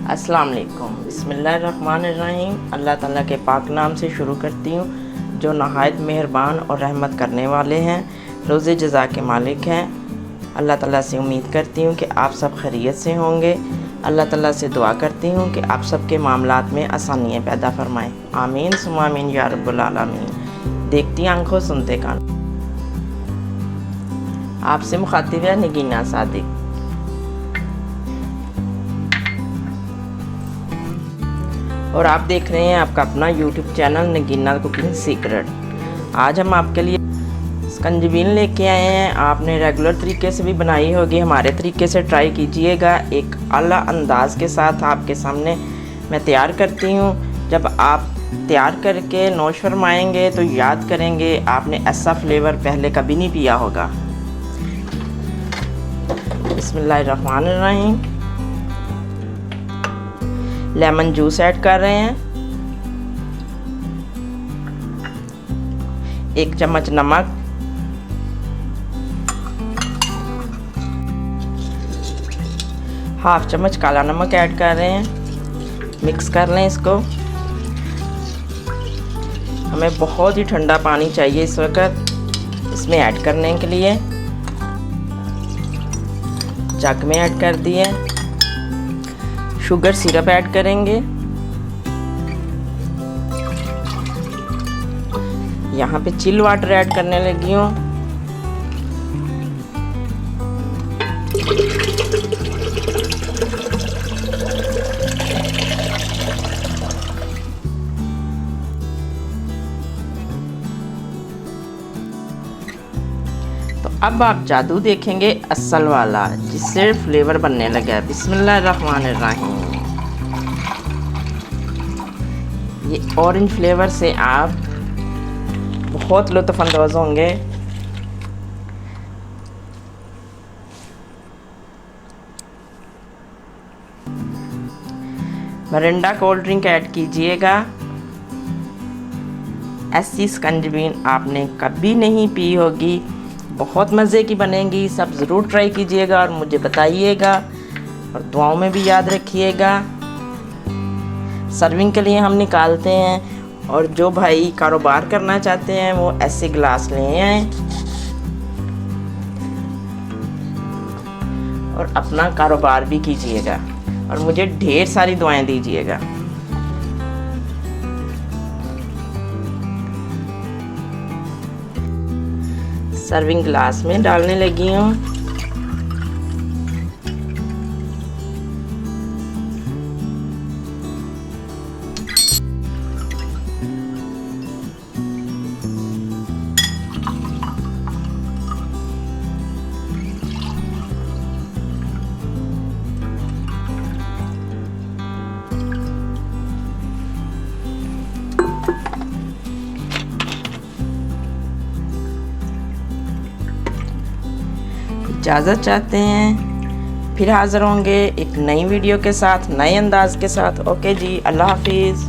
अस्सलाम वालेकुम। बिस्मिल्लाहिर्रहमानिर्रहीम। अल्लाह ताला के पाक नाम से शुरू करती हूँ जो नहायत मेहरबान और रहमत करने वाले हैं, रोज़े जज़ा के मालिक हैं। अल्लाह ताला से उम्मीद करती हूँ कि आप सब खैरियत से होंगे। अल्लाह ताला से दुआ करती हूँ कि आप सब के मामलात में आसानियाँ पैदा फरमाएँ। आमीन सुम्मा आमीन या रब्बुल आलमीन। देखती आंखों सुनते कान। आपसे मुखातिब है नगीना सादिक। और आप देख रहे हैं आपका अपना YouTube channel Nagina cooking secret. आज हम आपके लिए स्कंजबीन लेके आए हैं। आपने रेगुलर तरीके से भी बनाई होगी, हमारे तरीके से ट्राई कीजिएगा। एक आला अंदाज के साथ आपके सामने मैं तैयार करती हूँ। जब आप तैयार करके नोश फरमाएंगे तो याद करेंगे आपने ऐसा फ्लेवर पहले कभी नहीं पिया होगा। बिस्मिल्लाहिर्रहमानिर्रहीम। लेमन जूस ऐड कर रहे हैं, 1 चम्मच नमक, हाफ चम्मच काला नमक ऐड कर रहे हैं। मिक्स कर लें इसको। हमें बहुत ही ठंडा पानी चाहिए इस वक्त इसमें ऐड करने के लिए। जग में ऐड कर दिए। शुगर सिरप ऐड करेंगे। यहाँ पे चिल वाटर ऐड करने लगी हूँ। तो अब आप जादू देखेंगे असल वाला, जिससे फ्लेवर बनने लगा। बिस्मिल्लाहिर्रहमानिर्रहीम। ये ऑरेंज फ्लेवर से आप बहुत लुत्फ़अंदोज़ होंगे। मिरिंडा कोल्ड ड्रिंक ऐड कीजिएगा। ऐसी स्कंजबीन आपने कभी नहीं पी होगी, बहुत मज़े की बनेगी। सब ज़रूर ट्राई कीजिएगा और मुझे बताइएगा और दुआओं में भी याद रखिएगा। सर्विंग के लिए हम निकालते हैं और जो भाई कारोबार करना चाहते हैं वो ऐसे गिलास ले आएं और अपना कारोबार भी कीजिएगा और मुझे ढेर सारी दुआएं दीजिएगा। सर्विंग ग्लास में डालने लगी हूँ। इजाज़त चाहते हैं, फिर हाज़िर होंगे एक नई वीडियो के साथ, नए अंदाज के साथ। ओके जी, अल्लाह हाफिज़।